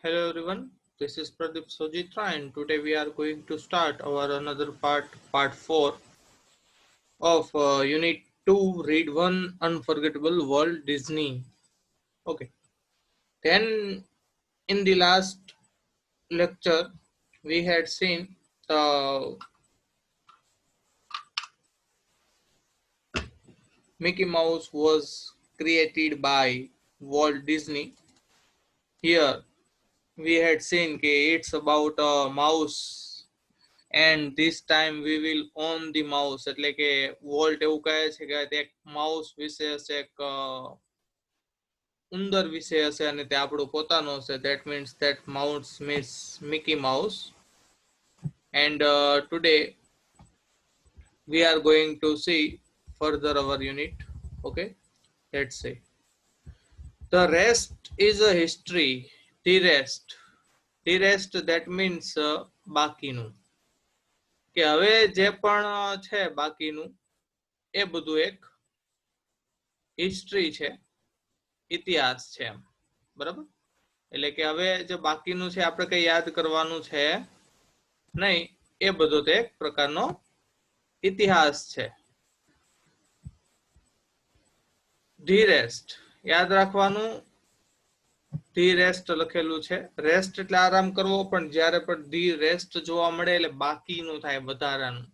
Hello everyone, this is Pradeep Sojitra and today we are going to start our another part 4 of Unit 2, Read 1, Unforgettable Walt Disney. Okay, then in the last lecture we had seen the Mickey Mouse was created by Walt Disney. Here we had seen that it's about a mouse and this time we will own the mouse એટલે કે volt એવું કહે છે કે તે એક mouse વિશે હશે એક ઉંદર વિશે હશે અને તે આપણું પોતાનું હશે that means that mouse means Mickey Mouse and today we are going to see further our unit. Okay, let's say the rest is a history. The rest that means બાકીનું કે હવે જે પણ છે બાકીનું એ બધું એક હિસ્ટ્રી છે, ઇતિહાસ છે એમ, બરાબર. એટલે કે હવે જે બાકીનું છે આપણે કઈ યાદ કરવાનું છે નહીં, એ બધો તે એક પ્રકારનો ઇતિહાસ છે. ધી રેસ્ટ યાદ રાખવાનું, ધી રેસ્ટ લખેલું છે. રેસ્ટ એટલે આરામ કરવો, પણ જ્યારે પણ ધી રેસ્ટ જોવા મળે એટલે બાકીનું થાય, વધારાનું.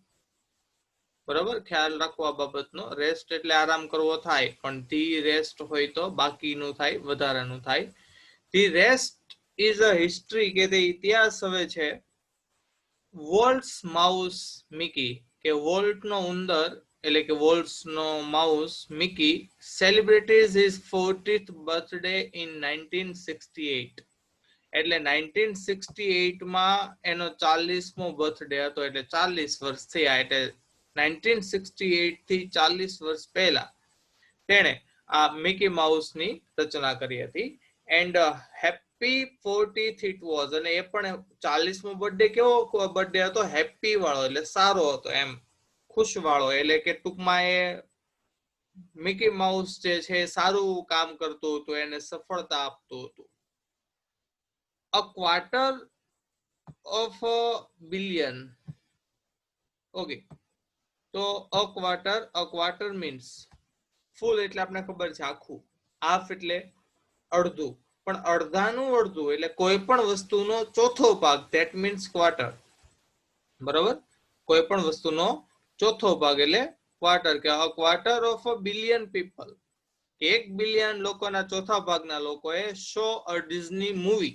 બરાબર, ખ્યાલ રાખવો આ બાબતનો. રેસ્ટ એટલે આરામ કરવો થાય, પણ ધી રેસ્ટ હોય તો બાકીનું થાય, વધારાનું થાય. The rest is a history કે તે ઇતિહાસ હવે છે. વોલ્ટ્સ માઉસ મિકી કે વોલ્ટનો ઉંદર એટલે કે વોલ્ટ્સનો mouse Mickey celebrates his 40th birthday in 1968. એટલે 1968 માં એનો 40મો બર્થડે હતો, એટલે 40 વર્ષ થયા. એટલે 1968 થી 40 વર્ષ પહેલા તેણે આ મિકી માઉસની રચના કરી હતી. And happy 40th it was, અને એ પણ 40મો બર્થડે કેવો બર્થડે હતો? હેપી વાળો, એટલે સારો હતો એમ, ખુશ વાળો. એટલે કે ટૂંકમાં એ મિકી માઉસ જે છે સારું કામ કરતું હતું, એને સફળતા આપતું હતું. A quarter of a billion. Okay, તો અ ક્વાર્ટર મીન્સ ફૂલ, એટલે આપણે ખબર છે આખું. હાફ એટલે અડધું, પણ અડધાનું અડધું એટલે કોઈ પણ વસ્તુનો ચોથો ભાગ, ધેટ મીન્સ ક્વાર્ટર. બરાબર, કોઈ પણ વસ્તુનો ચોથો ભાગ એટલે ક્વાર્ટર. કે a quarter of a billion people, 1 billion લોકોના ચોથા ભાગના લોકોએ શો અ ડિઝની મૂવી,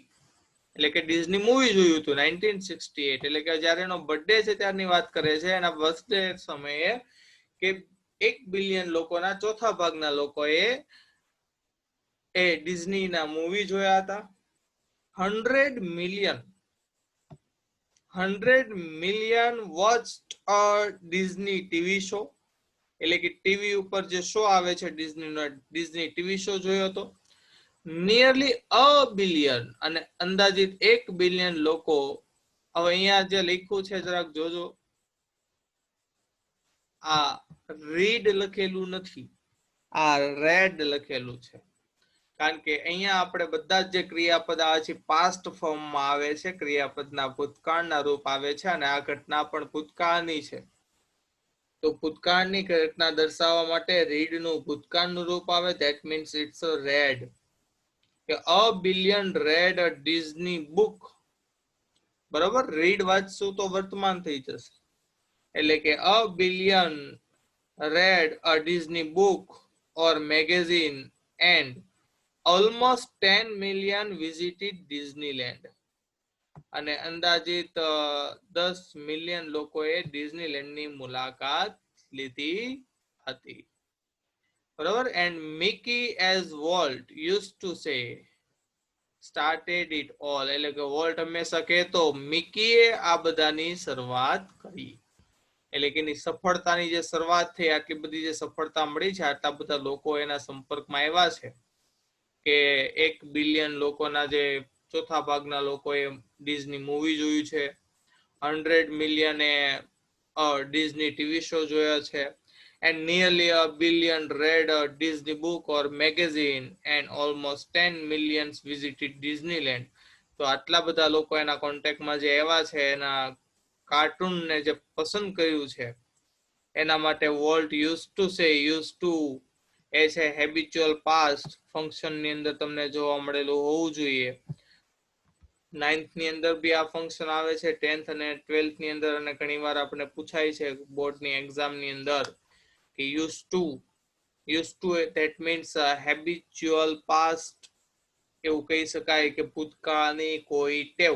એટલે કે ડિઝની મૂવી જોયું હતું 1968. એટલે કે જયારે એનો બર્થડે છે ત્યારની વાત કરે છે. એના બર્થડે સમયે કે 1 બિલિયન લોકોના ચોથા ભાગના લોકોએ એ ડિઝનીના મૂવી જોયા હતા. 100 મિલિયન વોચ્ડ અ ડિઝની ટીવી શો, એટલે કે ટીવી ઉપર જે શો આવે છે ડિઝની ટીવી શો જોયો હતો. નિયરલી અ બિલિયન, અને અંદાજિત 1 બિલિયન લોકો. હવે અહીંયા જે લખ્યું છે જરાક જોજો, આ રીડ લખેલું નથી, આ રેડ લખેલું છે. કારણ કે અહીંયા આપણે બધા જ જે ક્રિયાપદ આવે છે પાસ્ટ ફોર્મમાં આવે છે, ક્રિયાપદના ભૂતકાળના રૂપ આવે છે, અને આ ઘટના પણ ભૂતકાળની છે. તો ભૂતકાળની ઘટના દર્શાવવા માટે રીડનું ભૂતકાળનું રૂપ આવે, that means it's a read. કે a billion read a Disney book. બરાબર, રીડ વાંચશું તો વર્તમાન થઈ જશે. એટલે કે a billion read a Disney book or magazine and almost 10 million visited Disneyland. અને અંદાજિત 10 મિલિયન લોકોએ ડિઝનીલેન્ડની મુલાકાત લીધી હતી. બરાબર. And Mickey as volt use to સે સ્ટાર્ટેડ ઇટ ઓલ, એટલે કે વોલ્ટ હંમેશા કહેતો મિકીએ આ બધાની શરૂઆત કરી. એટલે કે એની સફળતાની જે શરૂઆત થઈ, આટલી બધી જે સફળતા મળી છે, આટલા બધા લોકો એના સંપર્કમાં આવ્યા છે કે 1 બિલિયન લોકોના જે ચોથા ભાગના લોકોએ ડિઝની મૂવી જોયું છે, 100 મિલિયને ડિઝની ટીવી શો જોયા છે, and nearly a billion read a Disney book or magazine, and almost 10 millions visited Disneyland. તો આટલા બધા લોકો એના કોન્ટેક્ટમાં જે એવા છે, એના કાર્ટૂનને જે પસંદ કર્યું છે, એના માટે Walt use to say use to એ છે હેબિચ્યુઅલ પાસ્ટ ફંક્શન ની અંદર તમને જોવા મળેલું હોવું જોઈએ. 9th ની અંદર બી આ ફંક્શન આવે છે, 10th અને 12th ની અંદર, અને ઘણી વાર આપણે પૂછાય છે બોર્ડની એક્ઝામ ની અંદર કે use to that means habitual past, એવું કહી શકાય કે ભૂતકાળની કોઈ ટેવ.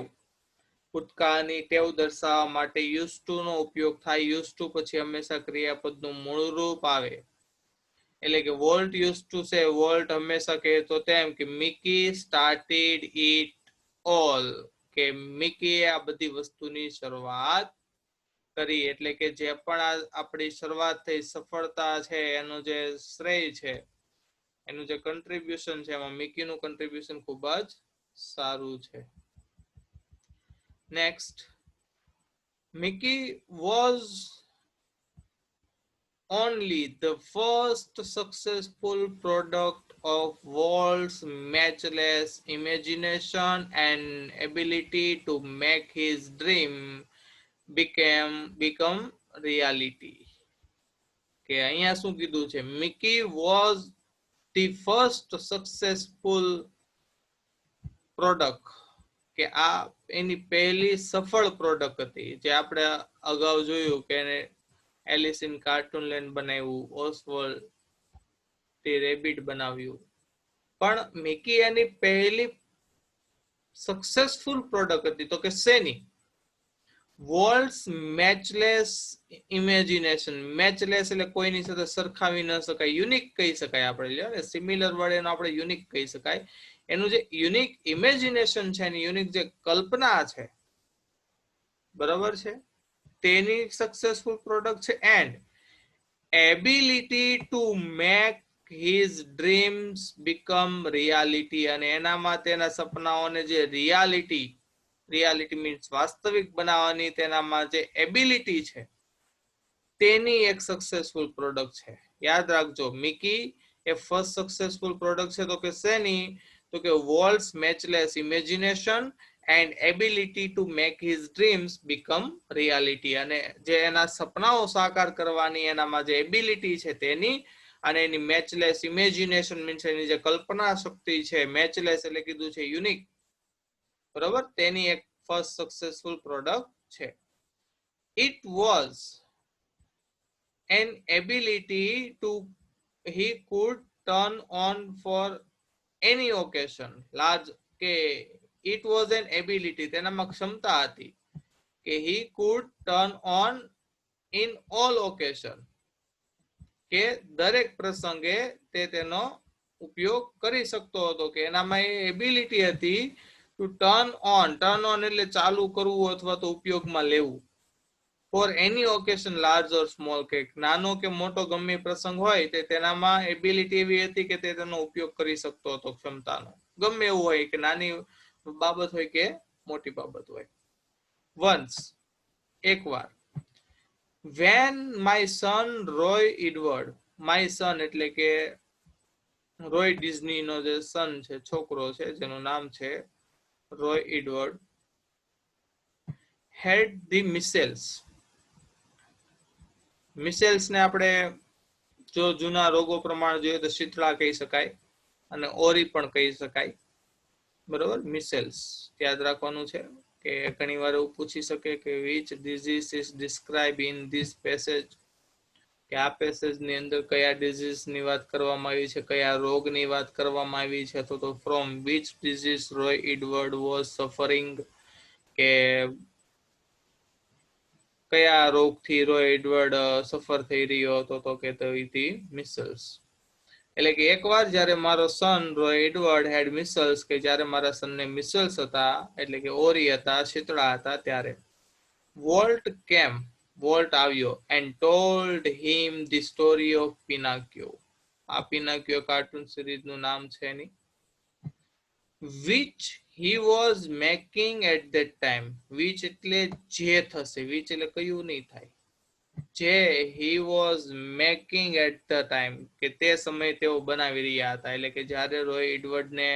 ભૂતકાળની ટેવ દર્શાવવા માટે યુઝ ટુ નો ઉપયોગ થાય. યુઝ ટુ પછી હંમેશા ક્રિયાપદનું મૂળ રૂપ આવે. એટલે કે વોલ્ટ યુઝ ટુ સે, વોલ્ટ હંમેશા કહેતો તેમ કે મિકી સ્ટાર્ટેડ ઇટ ઓલ, કે મિકીએ આ બધી વસ્તુની શરૂઆત કરી. એટલે કે જે પણ આપણી શરૂઆત થઈ, સફળતા છે, એનું જે શ્રેય છે, એનું જે કન્ટ્રીબ્યુશન છે, એમાં મિકીનું કન્ટ્રીબ્યુશન ખૂબ જ સારું છે. Next, Mickey was only the first successful product of Walt's matchless imagination and ability to make his dream become reality. કે અહીંયા શું કીધું છે? Mickey was the first successful product, કે આ એની પહેલી સફળ પ્રોડક્ટ હતી. જે આપણે અગાઉ જોયું કે એને એલિસ ઇન કાર્ટૂનલેન્ડ બનાવ્યું, ઓસવોલ્ડ ધી રેબિટ બનાવ્યું, પણ મિકી એની પહેલી સક્સેસફુલ પ્રોડક્ટ હતી. તો કે શેની? વોલ્ટ્સ મેચલેસ ઇમેજિનેશન. મેચલેસ એટલે કોઈની સાથે સરખાવી ન શકાય, યુનિક કહી શકાય. આપણે સિમિલર વર્ડ એનો આપણે યુનિક કહી શકાય. એનું જે યુનિક ઇમેજિનેશન છે, એની યુનિક જે કલ્પના છે, બરાબર છે, તેની સક્સેસફુલ પ્રોડક્ટ છે. And ability to make his dreams become reality, અને એનામાં તેના સપનાઓને જે રિયાલિટી મીન્સ વાસ્તવિક બનાવવાની તેનામાં જે એબિલિટી છે, તેની એક સક્સેસફુલ પ્રોડક્ટ છે. યાદ રાખજો, મિકી એ ફર્સ્ટ સક્સેસફુલ પ્રોડક્ટ છે. તો કે શેની? તો કે Walt's matchless imagination and ability to make his dreams become reality, અને જે એના સપનાઓ સાકાર કરવાની એનામાં જે એબિલિટી છે તેની, અને એની મેચલેસ ઇમેજિનેશન મીન્સ એની જે કલ્પના શક્તિ છે, મેચલેસ એટલે કીધું છે યુનિક, બરોબર, તેની એક ફર્સ્ટ સક્સેસફુલ પ્રોડક્ટ છે. It was an ability to he could turn on for any occasion. Large, કે it was an ability, તેનામાં ક્ષમતા હતી કે he could turn on in all occasion, કે દરેક પ્રસંગે તે તેનો ઉપયોગ કરી શકતો હતો, કે એનામાં એ એબિલિટી હતી ટુ ટર્ન ઓન એટલે ચાલુ કરવું અથવા તો ઉપયોગમાં લેવું. ફોર એની ઓકેશન, લાર્જ ઓર સ્મોલ, કે નાનો કે મોટો ગમે પ્રસંગ હોય તે તેનામાં એબિલિટી એવી હતી કે તે તેનો ઉપયોગ કરી શકતો હતો, ક્ષમતાનો. ગમે એવું હોય, કે નાની બાબત હોય કે મોટી બાબત હોય. વન્સ, એકવાર, when my son Roy Edward, my son એટલે કે રોય ડિઝની નો જે સન છે, છોકરો છે, જેનું નામ છે રોય એડવર્ડ, હેડ ધી મિસેલ્સ. મિસેલ્સ ને આપણે જો જૂના રોગો પ્રમાણે જોઈએ તો શીતળા કહી શકાય, અને ઓરી પણ કહી શકાય, બરોબર. મિસેલ્સ યાદ રાખવાનું છે, કે ઘણી વાર એવું પૂછી શકે કે which disease is describe in this passage, કે આ પેસેજ ની અંદર કયા ડિઝીઝ ની વાત કરવામાં આવી છે, કયા રોગની વાત કરવામાં આવી છે, અથવા તો from which disease Roy Edward was suffering, કે કયા રોગથી રોય એડવર્ડ સફર થઈ રહ્યો હતો, તો કે મિસલ્સ. એટલે કે એકવાર જ્યારે મારો સન રોય એડવર્ડ હેડ મિસલ્સ, કે જ્યારે મારા સનને મિસલ્સ હતા, એટલે કે ઓરી હતા, શીતળા હતા, ત્યારે વોલ્ટ કેમ, વોલ્ટ આવ્યો, and told him the story of Pinocchio. આ પિનાક્યો કાર્ટૂન સિરીઝ નું નામ છે એની. which he was making at that time. which એટલે જે થશે, which એટલે કયું નહીં થાય, જે he was making at the time, કે તે સમયે તેઓ બનાવી રહ્યા હતા. એટલે કે જ્યારે રોય એડવર્ડ ને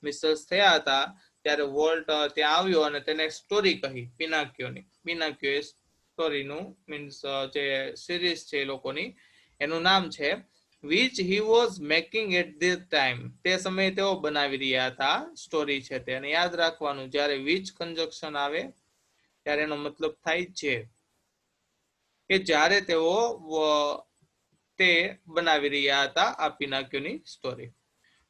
મિસલ્સ થયા હતા ત્યારે વોલ્ટ ત્યાં આવ્યો અને તેને સ્ટોરી કહી પિનાકિયોની. પિનાકિયો એ સ્ટોરીનું મીન્સ જે સિરીઝ છે એ લોકોની એનું નામ છે which he was making at this time. તે સમયે તેઓ બનાવી રહ્યા હતા સ્ટોરી છે તે. અને યાદ રાખવાનું જ્યારે which કન્જક્શન આવે ત્યારે એનો મતલબ થાય છે કે જ્યારે તેઓ તે બનાવી રહ્યા હતા આ પિનાકિયોની story.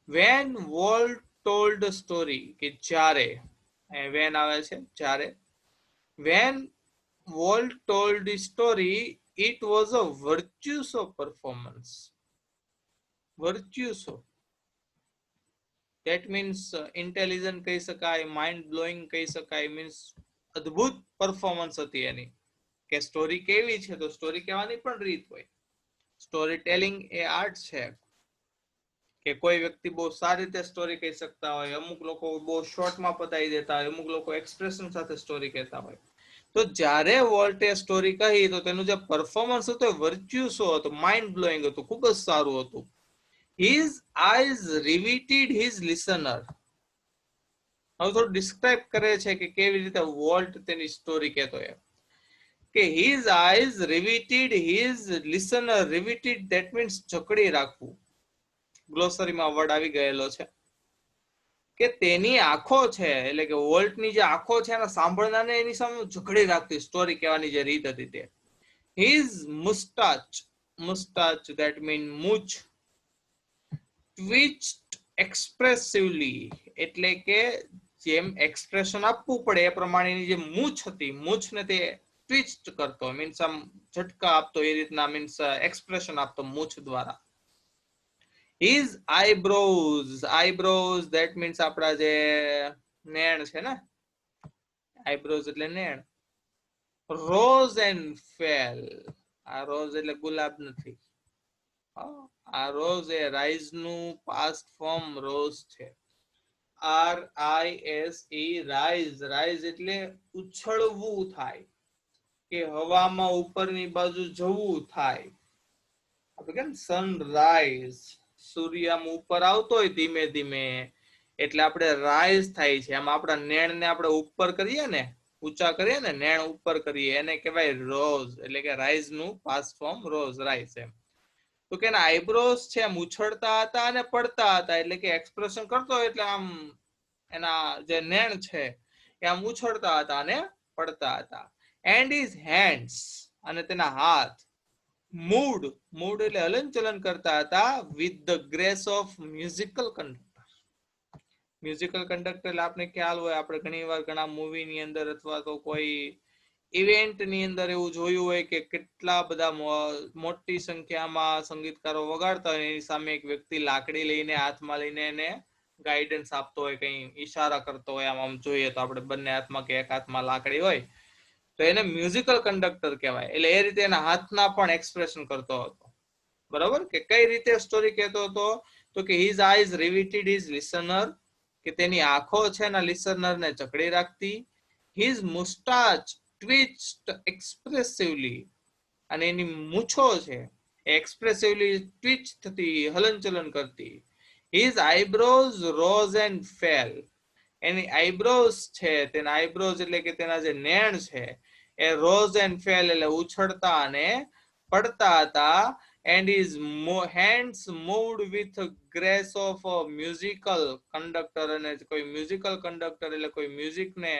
when Walt told the story કે જ્યારે when આવે છે જ્યારે when Walt told the story it was a virtuoso performance. virtuoso that means intelligent કહી શકાય, mind blowing કહી શકાય, મીન્સ અદ્ભુત પરફોર્મન્સ હતી એની. કે સ્ટોરી કેવી છે તો સ્ટોરી કહેવાની પણ રીત હોય. સ્ટોરી ટેલિંગ એ આર્ટ છે કે કોઈ વ્યક્તિ બહુ સારી રીતે સ્ટોરી કહી શકતા હોય, અમુક લોકો બહુ શોર્ટમાં પતાવી દેતા હોય, અમુક લોકો એક્સપ્રેશન સાથે સ્ટોરી કહેતા હોય. તો જ્યારે વોલ્ટે સ્ટોરી કહી તો તેનું જે પરફોર્મન્સ હતું એ વર્ચ્યુસો હતું, માઇન્ડ બ્લોઈંગ હતું, ખૂબ જ સારું હતું. His eyes riveted his listener. હવે થોડું ડિસ્ક્રાઇબ કરે છે કે કેવી રીતે વોલ્ટ તેની સ્ટોરી કહેતો એ કે his eyes riveted his listener. riveted that means જકડી રાખવું. ગ્લોસરીમાં વર્ડ આવી ગયેલો છે કે તેની આંખો છે એટલે કે વોલ્ટની જે આંખો છે એને સાંભળનારને એની સામે જકડી રાખતી સ્ટોરી કહેવાની જે રીત હતી તે. his mustache that mean મૂછ twitched expressively એટલે કે જેમ એક્સપ્રેશન આપવું પડે એ પ્રમાણેની જે મૂછ હતી મૂછને તે ટ્વિસ્ટ કરતો મીન્સ આમ ઝટકા આપતો એ રીતના મીન્સ એક્સપ્રેશન આપતો મૂછ દ્વારા. his eyebrows that means આપણા જે નેણ છે ને આઈબ્રોઝ એટલે નેણ. rose and fell. આ રોઝ એટલે ગુલાબ નથી, આ રોઝ એ રાઇઝ નું પાસ્ટ ફોર્મ રોઝ છે. RISE rise. રાઇઝ એટલે ઉછળવું થાય કે હવામાં ઉપરની બાજુ જવું થાય. આપણે કેમ સનરાઈઝ સૂર્ય આમ ઉપર આવતો હોય ધીમે ધીમે એટલે આપણે રાઈઝ થાય છે. આમ આપણા નેણ ને આપણે ઉપર કરીએ ને ઊંચા કરીએ ને નેણ ઉપર કરીએ એને કહેવાય રોઝ એટલે કે રાઈઝ નું પાસ્ટ ફોર્મ રોઝ રાઈઝ. એમ તો કે એના આઈબ્રોઝ છે આમ ઉછળતા હતા અને પડતા હતા એટલે કે એક્સપ્રેશન કરતો એટલે આમ એના જે નેણ છે એ આમ ઉછળતા હતા અને પડતા હતા. એન્ડ હિઝ હેન્ડ્સ અને તેના હાથ મૂડ એટલે હલનચલન કરતા હતા with the grace of musical conductor. Musical conductor એટલે આપણે ખ્યાલ હોય આપણે ઘણી વાર ઘણા મૂવી ની અંદર અથવા તો કોઈ ઇવેન્ટ ની અંદર એવું જોયું હોય કે કેટલા બધા મોટી સંખ્યામાં સંગીતકારો વગાડતા હોય એની સામે એક વ્યક્તિ લાકડી લઈને હાથમાં લઈને એને ગાઈડન્સ આપતો હોય, કઈ ઈશારા કરતો હોય. આમ જોઈએ તો આપણે બંને હાથમાં કે એક હાથમાં લાકડી હોય તો એને મ્યુઝિકલ કંડક્ટર કહેવાય. એટલે એ રીતે એના હાથના પણ એક્સપ્રેશન કરતો હતો. બરાબર કે કઈ રીતે સ્ટોરી કહેતો હતો તો કે his eyes riveted his listener કે તેની આંખો છે એના લિસનર ને જકડી રાખતી. હિઝ મુસ્ટાચ ટ્વિચ્ડ એક્સપ્રેસિવલી અને એની મૂછો છે એક્સપ્રેસિવલી ટ્વિચ થતી હલનચલન કરતી. His eyebrows rose and fail any eyebrows છે તેના આઈબ્રોઝ એટલે કે તેના જે નેણ છે એ રોઝ એન્ડ ફેલ એટલે ઉછળતા અને પડતા હતા. and his hands moved with grace of a musical conductor. અને કોઈ મ્યુઝિકલ કંડક્ટર એટલે કોઈ મ્યુઝિક ને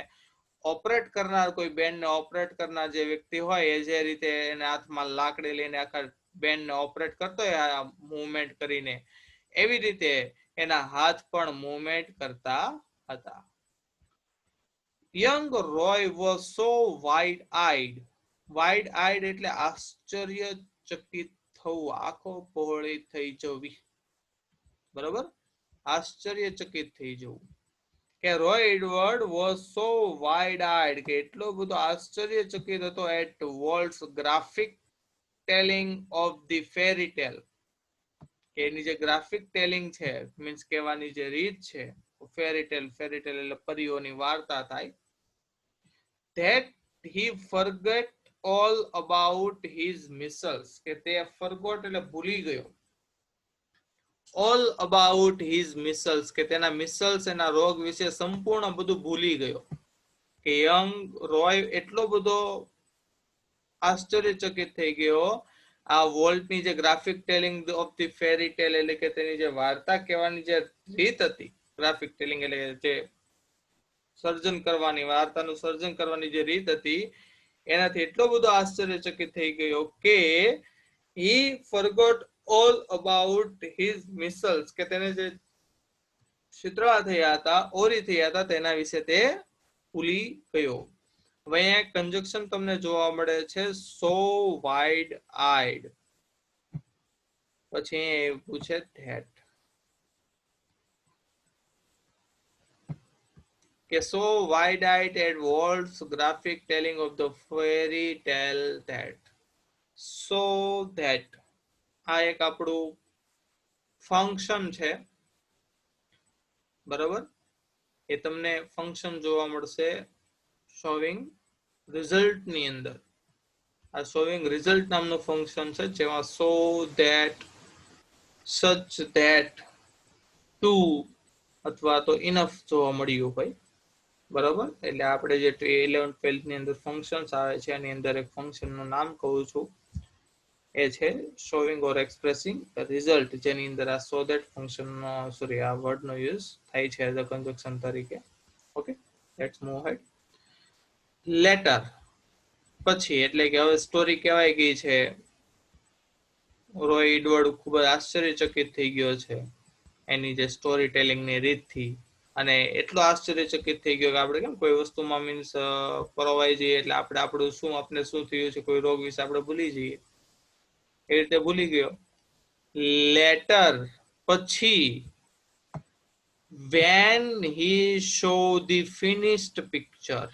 ઓપરેટ કરનાર કોઈ બેન્ડ ને ઓપરેટ કરનાર જે વ્યક્તિ હોય એ જે રીતે એને હાથમાં લાકડી લઈને આખા બેન્ડ ને ઓપરેટ કરતો હોય આ મૂવમેન્ટ કરીને એવી રીતે એના હાથ પણ મૂવમેન્ટ કરતા હતા. Young Roy was so wide eyed એટલે આશ્ચર્યચકિત થવું, આંખો પહોળી થઈ જવી. બરોબર, આશ્ચર્યચકિત થઈ જવું. કે Roy Edward was so wide eyed કે એટલો બધો આશ્ચર્યચકિત હતો at Walt's graphic telling of the fairy tale કે એની જે ગ્રાફિક ટેલિંગ છે મીન્સ કહેવાની જે રીત છે ફેરી ટેલ એટલે પરીઓની વાર્તા થાય. that he forgot all about his missiles કે તે forgot એટલે ભૂલી ગયો ઓલ અબાઉટ હિઝ મિસલ્સ, કે તેના મિસલ્સ, એના રોગ વિશે સંપૂર્ણ બધું ભૂલી ગયો. કે યંગ રોય એટલો બધો આશ્ચર્યચકિત થઈ ગયો આ વોલ્ટની જે graphic telling of the fairy ટેલ, એટલે કે તેની જે વાર્તા કહેવાની જે રીત હતી, ગ્રાફિક ટેલિંગ એટલે જે સર્જન કરવાની, વાર્તાનું સર્જન કરવાની જે રીત હતી, એનાથી એટલો બધો આશ્ચર્યચકિત થઈ ગયો કે he forgot all about his missiles, કે તેને જે શીતળા થયા હતા, ઓરી થયા હતા, તેના વિશે તે ભૂલી ગયો. હવે અહીંયા કંજક્શન તમને જોવા મળે છે સો વાઇડ આઈડ, પછી પૂછે ધેટ, કે so wide eyed at Walt's graphic telling of the fairy tale that. So that આ એક આપણું ફંક્શન છે, બરાબર. એ તમને ફંક્શન જોવા મળશે શોવિંગ રિઝલ્ટ ની અંદર. આ શોવિંગ રિઝલ્ટ નામનું ફંક્શન છે, જેમાં so that, such that, to અથવા તો ઇનફ જોવા મળ્યું હોય, બરાબર. એટલે આપણે જે 11th 12th ની અંદર ફંક્શન્સ આવે છે, એની અંદર એક ફંક્શનનું નામ કહું છું, એ છે શોવિંગ ઓર એક્સપ્રેસિંગ રિઝલ્ટ, જેની અંદર આ સો ધેટ ફંક્શનનો, સોરી, આ વર્ડનો યુઝ થાય છે એઝ અ કન્જક્શન તરીકે. Okay, let's move ahead. Later પછી, એટલે કે હવે સ્ટોરી કહેવાય ગઈ છે. રોય એડવર્ડ ખૂબ જ આશ્ચર્યચકિત થઈ ગયો છે એની જે સ્ટોરી ટેલિંગની રીતથી, અને એટલો આશ્ચર્યચકિત થઈ ગયો કે આપણે કેમ કોઈ વસ્તુમાં મીન્સ પરોવાઈ જઈએ એટલે આપણે આપણું શું, આપણે શું થયું છે, કોઈ રોગ વિશે આપણે ભૂલી જઈએ, એ રીતે ભૂલી ગયો. લેટર પછી, when he show the finished picture,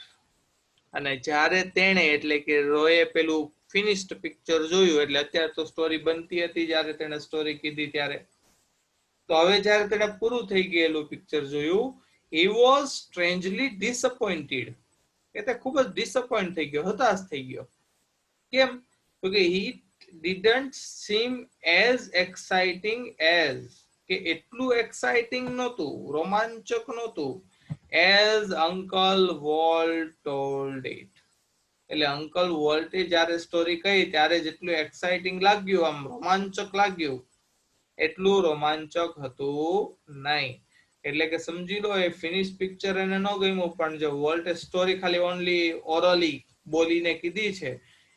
અને જ્યારે તેણે, એટલે કે રોયે પેલું ફિનિશ્ડ પિક્ચર જોયું, એટલે અત્યારે તો સ્ટોરી બનતી હતી જ્યારે તેણે સ્ટોરી કીધી ત્યારે, તો હવે જ્યારે તેણે પૂરું થઈ ગયેલું પિક્ચર જોયું, he was strangely disappointed, કે તે ખૂબ જ ડિસઅપોઇન્ટ થઈ ગયો, હતાશ થઈ ગયો. કેમ? તો કે he didn't seem as exciting as, કે એટલું એક્સાઇટિંગ નહોતું, રોમાંચક નહોતું, as Uncle Walt told it, એટલે અંકલ વોલ્ટે જ્યારે સ્ટોરી કહી ત્યારે જેટલું એક્સાઇટિંગ લાગ્યું, આમ રોમાંચક લાગ્યું, એટલું રોમાંચક હતું નહીં. એટલે કે સમજી લો એ ફિનિશ પિક્ચર એને ન ગમ્યું, પણ જે વોલ્ટે સ્ટોરી ખાલી ઓનલી ઓરલી બોલીને કીધી છે,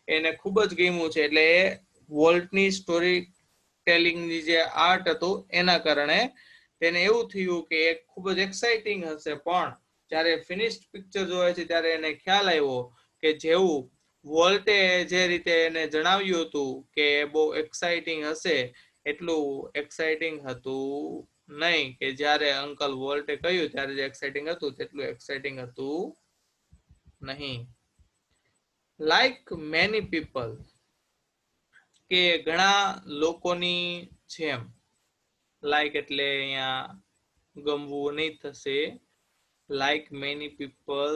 એને ખૂબ જ ગમ્યું છે. એટલે એ વોલ્ટની સ્ટોરી ટેલિંગની જે આર્ટ હતું એના કારણે તેને એવું થયું કે એ ખૂબ જ એક્સાઇટિંગ હશે, પણ જ્યારે ફિનિશ્ડ પિક્ચર જોવે છે ત્યારે એને ખ્યાલ આવ્યો કે જેવું વોલ્ટે જે રીતે એને જણાવ્યું હતું કે બહુ એક્સાઇટિંગ હશે, એટલું એક્સાઇટિંગ હતું નહીં, કે જ્યારે અંકલ વોલ્ટે કહ્યું ત્યારે જે એક્સાઇટિંગ હતું તેટલું એક્સાઇટિંગ હતું નહીં. લાઈક મેની પીપલ, કે ઘણા લોકોની જેમ, લાઈક એટલે અહીંયા ગમવું નહીં થશે, લાઈક મેની પીપલ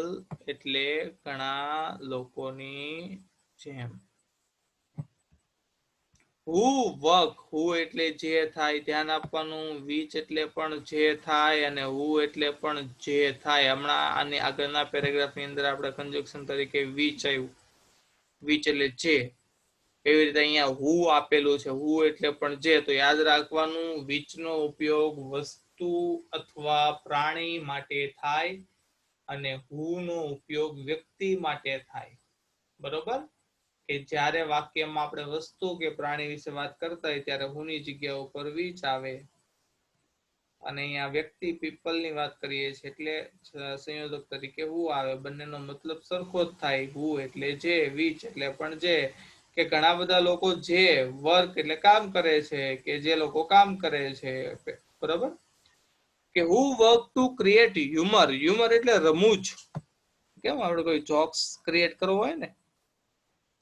એટલે ઘણા લોકોની જેમ. હુ વર્ક, હુ એટલે જે થાય, ધ્યાન આપવાનું. વિચ એટલે પણ જે થાય, અને હુ એટલે પણ જે થાય. હમણાં આની આગળના પેરેગ્રાફની અંદર આપણે કંજક્શન તરીકે વિચ આવ્યું, વિચ એટલે જે, એવી રીતે અહીંયા હુ આપેલું છે, હુ એટલે પણ જે. તો યાદ રાખવાનું, વિચનો ઉપયોગ વસ્તુ અથવા પ્રાણી માટે થાય, અને હુ નો ઉપયોગ વ્યક્તિ માટે થાય, બરોબર. કે જ્યારે વાક્યમાં આપણે વસ્તુ કે પ્રાણી વિશે વાત કરતા હોય ત્યારે હુની જગ્યા ઉપર વિચ આવે, અને અહીંયા વ્યક્તિ પીપલ ની વાત કરીએ છીએ એટલે સંયોજક તરીકે હુ આવે. બંનેનો મતલબ સરખો જ થાય. હુ એટલે જે, વિચ એટલે પણ જે. કે ઘણા બધા લોકો જે વર્ક એટલે કામ કરે છે, કે જે લોકો કામ કરે છે, બરાબર. કે who work to create humour, humour એટલે રમૂજ. કેમ આપણે કોઈ જોક્સ ક્રિએટ કરવો હોય ને,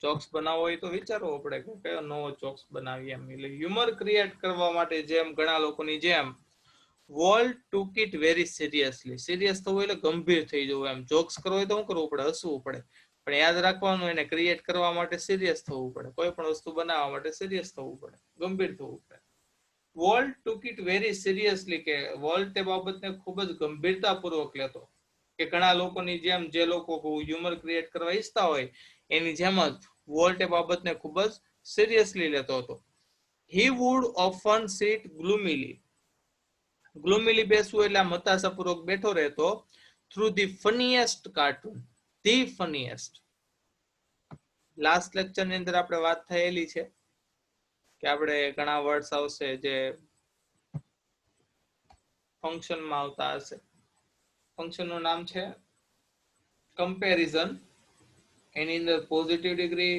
જોક્સ બનાવવો હોય તો વિચારવો પડે કે કયો નવો જોક્સ બનાવીએ એમ. એટલે હ્યુમર ક્રિએટ કરવા માટે જેમ ઘણા લોકોની જેમ volt took it very seriously, serious થવું એટલે ગંભીર થઈ જવું એમ. જોક્સ કરવો હોય તો શું કરવું પડે? હસવું પડે. પણ યાદ રાખવાનું, એને ક્રિએટ કરવા માટે સિરિયસ થવું પડે. કોઈ પણ વસ્તુ બનાવવા માટે સિરિયસ થવું પડે, ગંભીર થવું પડે. Volt took it very seriously, કે વોલ્ટ એ બાબતને ખૂબ જ ગંભીરતાપૂર્વક લેતો, કે ઘણા લોકોની જેમ જે લોકો હ્યુમર ક્રિએટ કરવા ઈચ્છતા હોય એની જેમ જ વોલ્ટ એ બાબતને ખૂબ જ સિરિયસલી લેતો હતો. હી વુડ ઓફન સીટ ગ્લુમિલી, ગ્લુમિલી બેસવું એટલે આમ હતાશાપૂર્વક બેઠો રહેતો, through the funniest cartoon, the funniest. Last lecture ની અંદર આપણે વાત થયેલી છે કે આપણે ઘણા વર્ડ્સ આવશે જે ફંક્શનમાં આવતા હશે. ફંક્શન નું નામ છે કમ્પેરિઝન. એની અંદર પોઝિટિવ ડિગ્રી,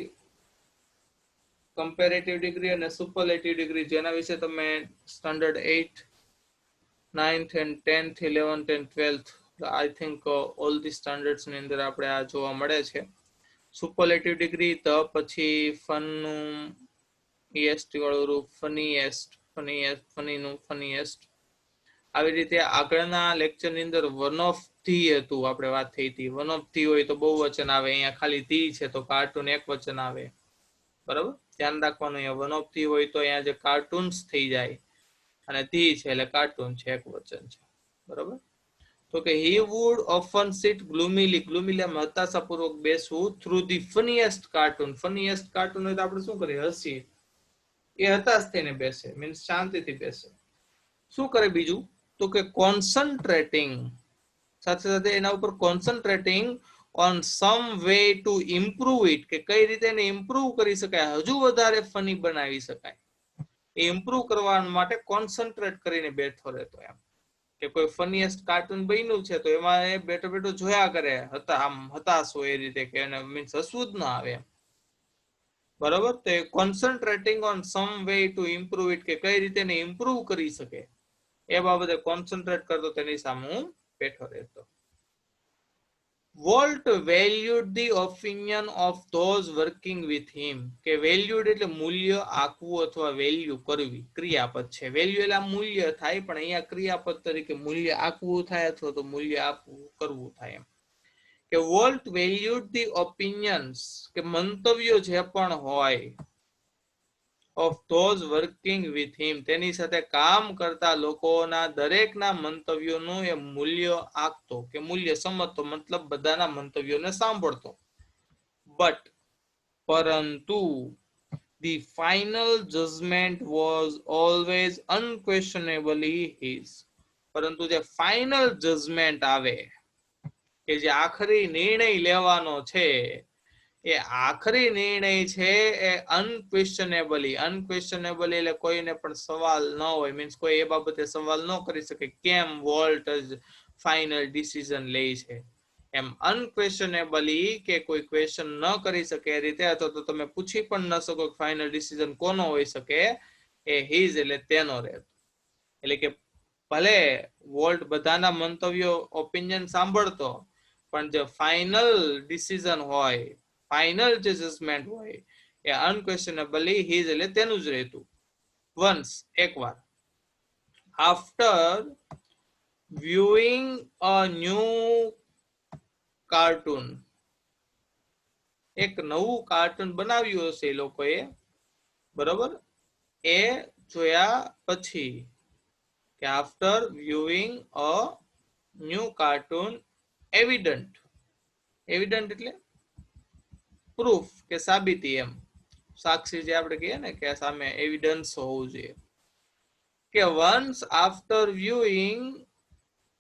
કમ્પેરેટિવ ડિગ્રી અને સુપરલેટિવ ડિગ્રી, જેના વિશે તમે standard 8, 9th and 10th, 11th and 12th, I think all the standards ની અંદર આપણે આ જોવા મળે છે. સુપરલેટિવ ડિગ્રી તો પછી ફન નું ઈએસટી વાળું રૂપ, ફનીએસ્ટ, ફનીનું ફનીએસ્ટ. આવી રીતે આગળના લેક્ચર ની અંદર વન ઓફ ધી હતું, આપણે વાત થઈ હતી. વન ઓફ ધી હોય તો બહુ વચન આવે, અહીંયા ખાલી ધી છે તો કાર્ટૂન એક વચન આવે. બરાબર, ધ્યાન રાખવાનું. અહીંયા વન ઓફ ધી હોય તો અહીંયા જે કાર્ટૂન્સ થઈ જાય, અને ધી છે એટલે કાર્ટૂન છે, એક વચન છે. બરાબર. તો કે હી વુડ ઓફન સિટ ગ્લુમિલી, ગ્લુમિલી આમ હતાશાપૂર્વક બેસવું, through the funniest cartoon. Funniest cartoon હોય તો આપણે શું કરીએ? હસી. એ હતાશ થઈને બેસે, મીન્સ શાંતિથી બેસે. શું કરે બીજું? તો કે કોન્સન્ટ્રેટિંગ, સાથે સાથે એના ઉપર concentrating on some way to improve it, કે કઈ રીતે એને ઇમ્પ્રુવ કરી શકાય, હજુ વધારે ફની બનાવી શકાય. એ ઇમ્પ્રુવ કરવા માટે કોન્સન્ટ્રેટ કરીને બેઠો રહેતો એમ. કે કોઈ ફનીએસ્ટ કાર્ટૂન બન્યું છે તો એમાં એ બેઠો બેઠો જોયા કરે, આમ હતાશ હોય એ રીતે, કે એને મીન્સ હસવું જ ના આવે એમ. બરોબર. તો એ concentrating on some way to improve it, કે કઈ રીતે એને ઇમ્પ્રુવ કરી શકે એ બાબતે કોન્સન્ટ્રેટ કરતો, તેની સામે હું બેઠો રહેતો. Volt valued the opinion of those working with him, કે વેલ્યુડ એટલે મૂલ્ય આપવું અથવા વેલ્યુ કરવી, ક્રિયાપદ છે. વેલ્યુ એટલે મૂલ્ય થાય, પણ અહીંયા ક્રિયાપદ તરીકે મૂલ્ય આપવું થાય અથવા તો મૂલ્ય આપવું કરવું થાય એમ. કે વોલ્ટ વેલ્યુડ ધી ઓપિનિયન્સ, કે મંતવ્યો જે પણ હોય, of those working with him, તેની સાથે કામ કરતા લોકોના દરેકના મંતવ્યોનું એ મૂલ્ય આંકતો, કે મૂલ્ય સમજતો, મતલબ બધાના મંતવ્યોને સાંભળતો. બટ પરંતુ the final judgement was always unquestionably his, પરંતુ જે ફાઇનલ જજમેન્ટ આવે, કે જે આખરી નિર્ણય લેવાનો છે, એ આખરી નિર્ણય છે એ અનક્વેશ્ચનેબલી, અનક્વેશ્ચનેબલી એટલે કોઈને પણ સવાલ ન હોય, મીન્સ કોઈ એ બાબતે સવાલ ન કરી શકે કેમ વોલ્ટ જ ફાઇનલ ડિસિઝન લે છે એમ. અનક્વેશ્ચનેબલી, કે કોઈ ક્વેશ્ચન ન કરી શકે એ રીતે, અથવા તો તમે પૂછી પણ ન શકો ફાઇનલ ડિસિઝન કોનો હોઈ શકે, એ હિઝ એટલે તેનો રહેતો. એટલે કે ભલે વોલ્ટ બધાના મંતવ્યો, ઓપિનિયન સાંભળતો, પણ જે ફાઇનલ ડિસિઝન હોય, ફાઇનલ જે જજમેન્ટ હોય, એ અનક્વેશ્ચનેબલી હિઝ એટલે તેનું જ રહેતું. વન્સ, એકવાર, after viewing a new cartoon, એક નવું કાર્ટૂન બનાવ્યું હશે એ લોકોએ, બરોબર, એ જોયા પછી, કે after viewing a new cartoon, evident, evident એટલે પ્રૂફ, કે સાબિતી એમ, સાક્ષી જે આપણે કહીએ ને, કે સામે એવિડન્સ હોવું જોઈએ. કે once after viewing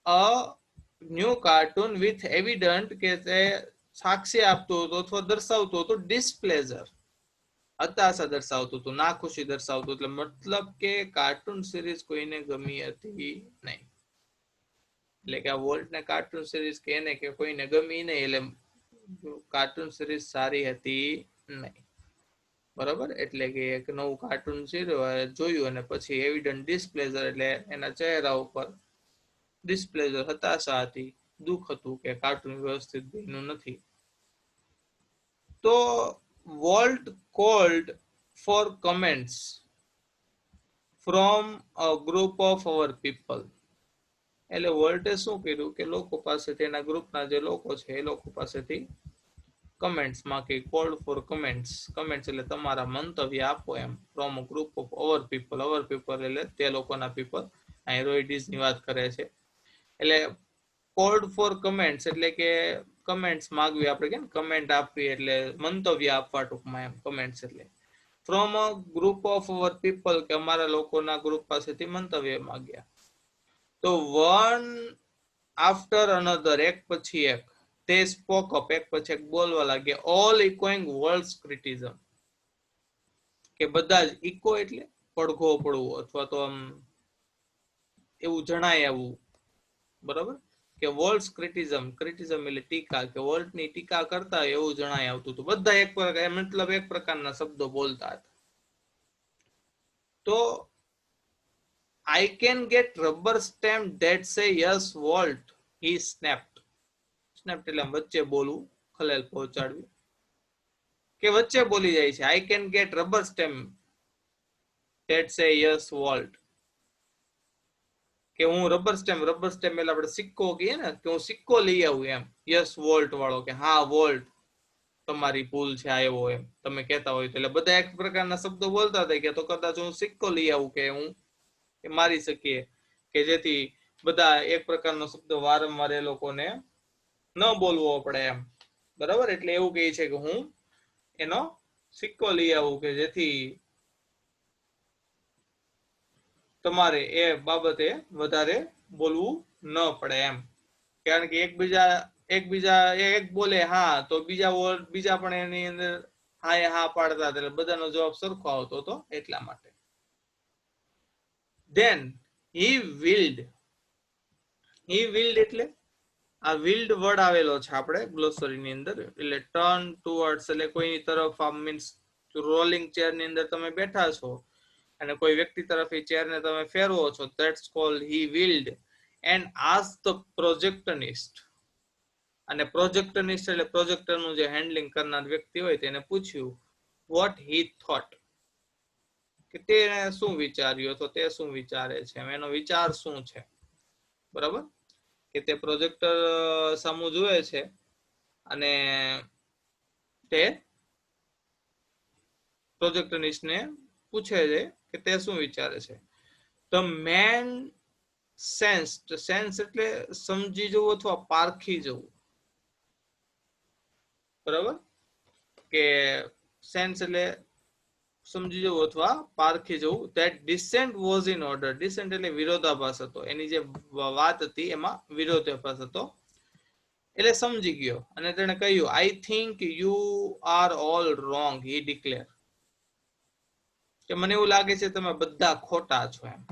a new cartoon with evident, કે તે સાક્ષી આપતું હતું અથવા દર્શાવતું હતું ડિસ્પ્લેઝર, હતાશા દર્શાવતું હતું, નાખુશી દર્શાવતું. એટલે મતલબ કે કાર્ટૂન સિરીઝ કોઈને ગમી હતી નહીં. એટલે કે આ વોલ્ટ ને કાર્ટૂન સિરીઝ કે એને કે કોઈને ગમી નહીં, એટલે કાર્ટૂન સિરીઝ સારી હતી નહીં. બરોબર. એટલે કે એક નવું કાર્ટૂન જોયું અને પછી એવિડન્ટ ડિસ્પ્લેઝર, એટલે એના ચહેરા ઉપર ડિસ્પ્લેઝર, હતાશા હતી, દુઃખ હતું કે કાર્ટૂન વ્યવસ્થિત બન્યું નથી. તો Walt called for comments from a group of our people, એટલે વોલ્ટે શું કર્યું કે લોકો પાસેથી, એના ગ્રુપના જે લોકો છે એ લોકો પાસેથી કમેન્ટ્સ માં કે કોલ્ડ ફોર કમેન્ટ્સ. કમેન્ટ્સ એટલે તમારા મંતવ્ય આપો એમ. From a group of our people એટલે તે લોકોના પીપલ. અહીં રોઇડીઝ ની વાત કરે છે. એટલે કોલ્ડ ફોર કમેન્ટ્સ એટલે કે કમેન્ટ્સ માંગવી, આપણે કે કમેન્ટ આપવી એટલે મંતવ્ય આપવા ટૂંકમાં એમ. કમેન્ટ્સ એટલે from a group of our people કે અમારા લોકોના ગ્રુપ પાસેથી મંતવ્ય માંગ્યા. તો વન આફ્ટર અનધર, એક પછી એક, તે સ્પોક અપ, એક પછી એક બોલવા લાગ્યા. ઓલ ઇકોઈંગ વર્લ્ડ્સ ક્રિટિઝમ, કે બધા જ, ઇકો એટલે પડઘો પડવો અથવા તો આમ એવું જણાય આવું, બરાબર, કે વર્લ્ડ્સ ક્રિટિઝમ, ક્રિટિઝમ એટલે ટીકા, કે વર્લ્ડ ની ટીકા કરતા એવું જણાય આવતું હતું. બધા એક મતલબ એક પ્રકારના શબ્દો બોલતા હતા. તો I can get rubber stamp that say yes Walt, he snapped. Snapped એટલે વચ્ચે બોલવું, ખલેલ પહોંચાડવી, કે વચ્ચે બોલી જાય છે. I can get rubber stamp that say yes Walt, કે હું રબર સ્ટેમ્પ એટલે આપણે સિક્કો કહીએ ને, કે હું સિક્કો લઈ આવું એમ. યસ વોલ્ટ વાળો, કે હા વોલ્ટ તમારી ભૂલ છે આવ્યો એમ તમે કહેતા હોય તો. એટલે બધા એક પ્રકારના શબ્દો બોલતા હતા, કે તો કદાચ હું સિક્કો લઈ આવું, કે હું મારી શકીએ, કે જેથી બધા એક પ્રકારનો શબ્દ વારંવાર એ લોકોને ન બોલવો પડે એમ. બરાબર, એટલે એવું કહે છે કે હું એનો સિક્કો લઈ આવું, કે જેથી તમારે એ બાબતે વધારે બોલવું ન પડે એમ. કારણ કે એકબીજા એક બોલે હા તો બીજા પણ એની અંદર હા પાડતા હતા, એટલે બધાનો જવાબ સરખો આવતો હતો એટલા માટે. Then he willed એટલે આ willed વર્ડ આવેલો છે આપણે ગ્લોસરી ની અંદર, એટલે ટર્ન ટુવર્ડ્સ એટલે કોઈની તરફ, આમ મીન્સ રોલિંગ ચેર ની અંદર તમે બેઠા છો અને કોઈ વ્યક્તિ તરફ એ ચેર ને તમે ફેરવો છો, that's cold he willed and asked the projectionist. અને પ્રોજેક્ટનિસ્ટ એટલે પ્રોજેક્ટરનું જે હેન્ડલિંગ કરનાર વ્યક્તિ હોય તેને પૂછ્યું what he thought, કે તે શું વિચાર્યું, તો તે શું વિચારે છે, એનો વિચાર શું છે. બરાબર, કે તે પ્રોજેક્ટર સામુ જુએ છે અને તે પ્રોજેક્ટનિસ્ટને પૂછે છે કે તે શું વિચારે છે. ધ મેન સેન્સ્ડ, સેન્સ એટલે સમજી જવું અથવા પારખી જવું. બરાબર, કે સેન્સ એટલે સમજી જવું અથવા પારખી જવું. That descent was in order, descent એટલે વિરોધાભાસ હતો, એની જે વાત હતી એમાં વિરોધાભાસ હતો, એટલે સમજી ગયો. અને તેને કહ્યું I think you are all wrong, he declare, કે મને એવું લાગે છે તમે બધા ખોટા છો એમ.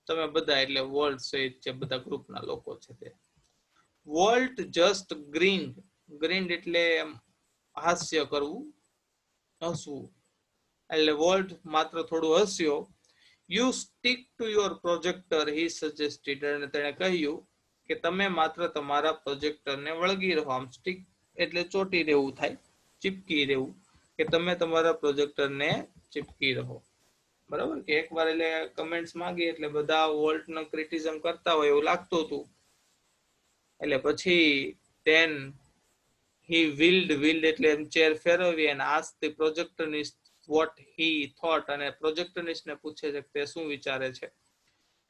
તમે બધા એટલે વોલ્ટ સહિત જે બધા ગ્રુપના લોકો છે તે. વોલ્ટ જસ્ટ ગ્રીન્ડ એટલે હાસ્ય કરવું, હસવું, એટલે વોલ્ટ માત્ર થોડું હસ્યો. You stick to your projector, he suggested, અને તેણે કહ્યું કે તમે માત્ર તમારા પ્રોજેક્ટરને વળગી રહો. આમ સ્ટીક એટલે ચોટી રહેવું થાય, ચીપકી રહેવું, કે તમે તમારા પ્રોજેક્ટરને ચીપકી રહો. બરાબર, કે એકવાર એટલે કમેન્ટ્સ માંગી એટલે બધા વોલ્ટનો ક્રિટિઝમ કરતા હોય એવું લાગતું હતું. એટલે પછી then he willed એટલે ચેર ફેરવી અને asked the projectionist what he thought, અને પ્રોજેક્ટનિસ્ટ ને પૂછે છે કે તે શું વિચારે છે.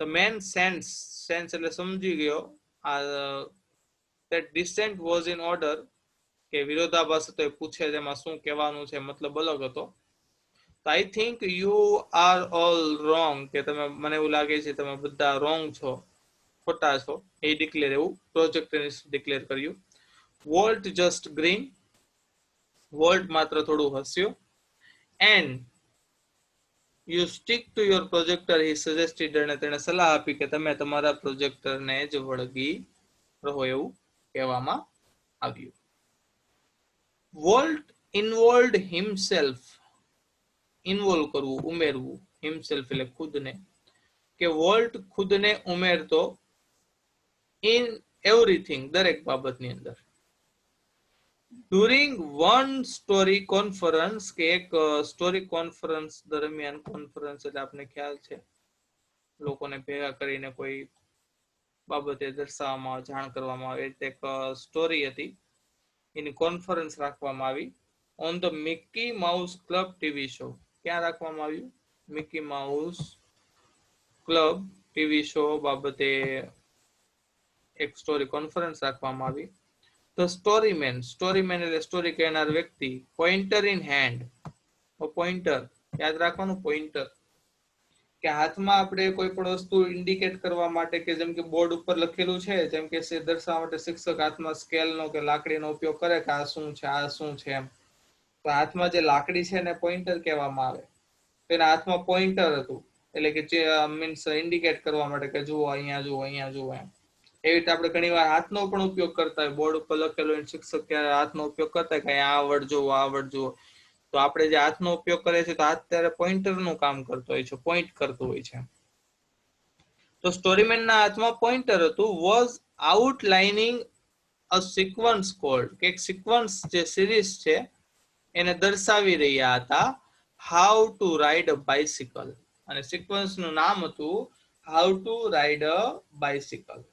The man sense એટલે સમજી ગયો that dissent was in order, કે વિરોધાભાસ હતો એ પૂછે તેમાં શું કહેવાનું છે મતલબ અલગ હતો. I think you are all wrong, કે તમે, મને એવું લાગે છે તમે બધા રોંગ છો, ખોટા છો, એ ડિક્લેર, એવું પ્રોજેક્ટનિસ્ટ ડિક્લેર કર્યું. વોલ્ટ જસ્ટ ગ્રીન, વોલ્ટ માત્ર થોડું હસ્યો. And you stick to your projector, he suggested, અને તેણે સલાહ આપી કે તમે તમારા પ્રોજેક્ટરને જ વળગી રહો, એવું કહેવામાં આવ્યું. વોલ્ટ ઇન્વોલ્વડ હિમસેલ્ફ, ઇન્વોલ્વ કરવું, ઉમેરવું, હિમસેલ્ફ એટલે ખુદને, કે વોલ્ટ ખુદને ઉમેરતો ઇન એવરીથિંગ, દરેક બાબતની અંદર. ડ્યુરિંગ વન સ્ટોરી કોન્ફરન્સ, કે એક સ્ટોરી કોન્ફરન્સ દરમિયાન, કોન્ફરન્સ એટલે આપને ખ્યાલ છે લોકોને ભેગા કરીને કોઈ બાબતે દર્શાવવામાં, જાણ કરવામાં આવે, એક સ્ટોરી હતી. એની કોન્ફરન્સ રાખવામાં આવી on the Mickey mouse club TV show. ક્યાં રાખવામાં આવ્યું? Mickey mouse club TV show બાબતે એક સ્ટોરી કોન્ફરન્સ રાખવામાં આવી. ધ સ્ટોરીમેન એટલે સ્ટોરી કહેનાર વ્યક્તિ, પોઇન્ટર ઇન હેન્ડ, પોઇન્ટર યાદ રાખવાનું, પોઇન્ટર કે હાથમાં આપણે કોઈ પણ વસ્તુ ઇન્ડિકેટ કરવા માટે, કે જેમ કે બોર્ડ ઉપર લખેલું છે, જેમ કે દર્શાવવા માટે શિક્ષક હાથમાં સ્કેલનો કે લાકડીનો ઉપયોગ કરે કે આ શું છે, આ શું છે એમ. તો હાથમાં જે લાકડી છે એને પોઇન્ટર કહેવામાં આવે. તેના હાથમાં પોઇન્ટર હતું, એટલે કે જે મીન્સ ઇન્ડિકેટ કરવા માટે કે જુઓ અહીંયા, જુઓ અહીંયા, જુઓ એમ. એવી રીતે આપણે ઘણી વાર હાથનો પણ ઉપયોગ કરતા હોય, બોર્ડ ઉપર લખેલું હોય શિક્ષક ત્યારે હાથનો ઉપયોગ કરતા હોય કે આ વર્ડ જુઓ, આ વર્ડ જુઓ. તો આપણે જે હાથનો ઉપયોગ કરીએ છીએ તો હાથ ત્યારે પોઇન્ટરનું કામ કરતો હોય છે, પોઈન્ટ કરતું હોય છે. તો સ્ટોરીમેનના હાથમાં પોઇન્ટર હતું. વોઝ આઉટલાઇનિંગ અ સિક્વન્સ કોલ્ડ, કે એક સિક્વન્સ જે સિરીઝ છે એને દર્શાવી રહ્યા હતા, how to ride a bicycle. અને સિક્વન્સનું નામ હતું how to ride a bicycle.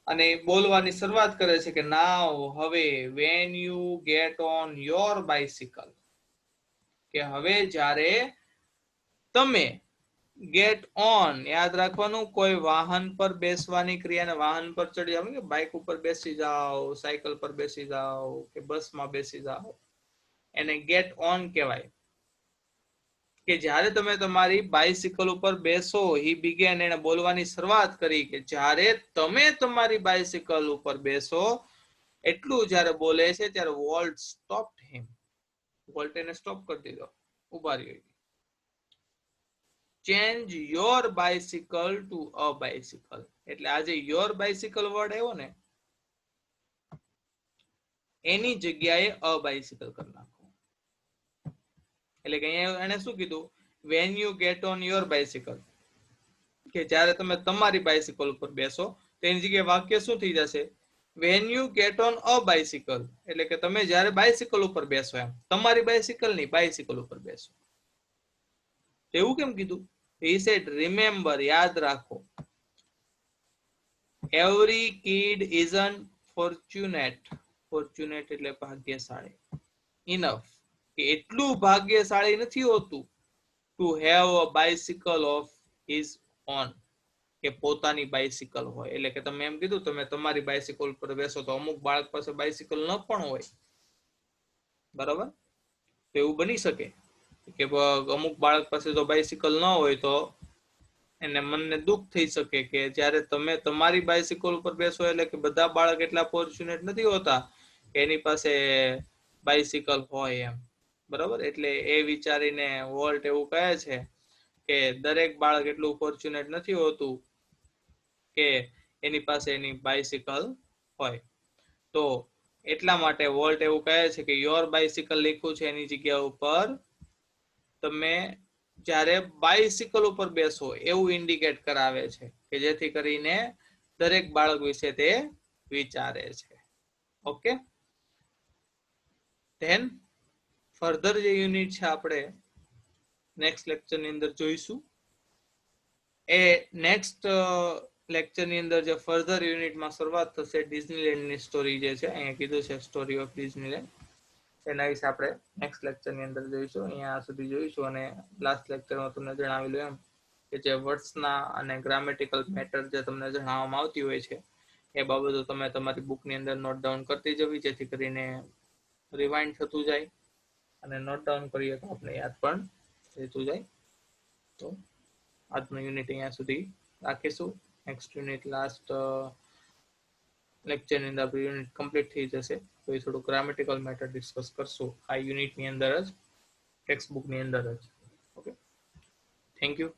અને બોલવાની શરૂઆત કરે છે કે નાવ, હવે, when you get on your bicycle, કે હવે જ્યારે તમે ગેટ ઓન, યાદ રાખવાનું, કોઈ વાહન પર બેસવાની ક્રિયાને વાહન પર ચડી જાવ, કે બાઇક ઉપર બેસી જાઓ, સાયકલ પર બેસી જાઓ કે બસમાં બેસી જાઓ, એને ગેટ ઓન કહેવાય. કે જ્યારે તમે તમારી બાઇસિકલ ઉપર બેસો, હી બિગેન, એને બોલવાની શરૂઆત કરી કે જ્યારે તમે તમારી બાઇસિકલ ઉપર બેસો, એટલું જ્યારે બોલે છે ત્યારે વોલ્ટ સ્ટોપ્ડ હિમ, વોલ્ટ એને સ્ટોપ કરી દીધો, ઉભા રહ્યો. Change your bicycle to a bicycle, એટલે આજે યોર બાઇસિકલ વર્ડ આવ્યો ને એની જગ્યાએ અ બાઇસિકલ કરી નાખો. એટલે કે અહીંયા એને શું કીધું, when you get on your bicycle, કે જ્યારે તમે તમારી બાઇસિકલ ઉપર બેસો, તો એની જગ્યાએ વાક્ય શું થઈ જશે, when you get on a bicycle, એટલે કે તમે જ્યારે બાઇસિકલ ઉપર બેસો, એમ તમારી બાઇસિકલ નહીં, બાઇસિકલ ઉપર બેસો. એવું કેમ કીધું? He said, remember, યાદ રાખો, every kid isn't fortunate, fortunate એટલે ભાગ્યશાળી, enough, કે એટલું ભાગ્યશાળી નથી હોતું, to have a bicycle of his own, કે પોતાની બાઇસિકલ હોય. એટલે કે તમે એમ કીધું તમે તમારી બાઇસિકલ પર બેસો, તો અમુક બાળક પાસે બાઇસિકલ ન પણ હોય, બરાબર? તો એવું બની શકે કે અમુક બાળક પાસે જો બાઇસિકલ ન હોય તો એને મનને દુઃખ થઈ શકે કે જ્યારે તમે તમારી બાઇસિકલ ઉપર બેસો, એટલે કે બધા બાળક એટલા ફોર્ચ્યુનેટ નથી હોતા કે એની પાસે બાઇસિકલ હોય એમ, બરાબર? એટલે એ વિચારીને વોલ્ટ એવું કહે છે કે દરેક બાળક એટલું ફોર્ચ્યુનેટ નથી હોતું કે એની પાસે એની બાઇસિકલ હોય. તો એટલા માટે વોલ્ટ એવું કહે છે કે યોર બાઇસિકલ લખ્યું છે એની જગ્યા ઉપર તમે જ્યારે બાઇસિકલ ઉપર બેસો એવું ઇન્ડિકેટ કરાવે છે, કે જેથી કરીને દરેક બાળક વિશે તે વિચારે છે. ઓકે, ધેન ફર્ધર જે યુનિટ છે આપણે નેક્સ્ટ લેક્ચરની અંદર જોઈશું. એ નેક્સ્ટ લેક્ચરની અંદર જે ફર્ધર યુનિટમાં શરૂઆત થશે ડિઝનીલેન્ડની સ્ટોરી જે છે, અહીંયા કીધું છે સ્ટોરી ઓફ ડિઝનીલેન્ડ, એના વિશે આપણે નેક્સ્ટ લેક્ચરની અંદર જોઈશું. અહીંયા સુધી જોઈશું. અને લાસ્ટ લેક્ચરમાં તમને જણાવેલું એમ કે જે વર્ડ્સના અને ગ્રામેટિકલ મેટર જે તમને જણાવવામાં આવતી હોય છે એ બાબતો તમે તમારી બુકની અંદર નોટ ડાઉન કરતી જવી, જેથી કરીને રિવાઇન્ડ થતું જાય, અને નોટ ડાઉન કરીએ તો આપણે યાદ પણ રહેતું જાય. તો આજનું યુનિટ અહીંયા સુધી રાખીશું. નેક્સ્ટ યુનિટ લાસ્ટ લેક્ચરની અંદર આપણું યુનિટ કમ્પ્લીટ થઈ જશે, તો એ થોડું ગ્રામેટિકલ મેટર ડિસ્કસ કરશું આ યુનિટની અંદર જ, ટેક્સ્ટ બુકની અંદર જ. Okay, thank you.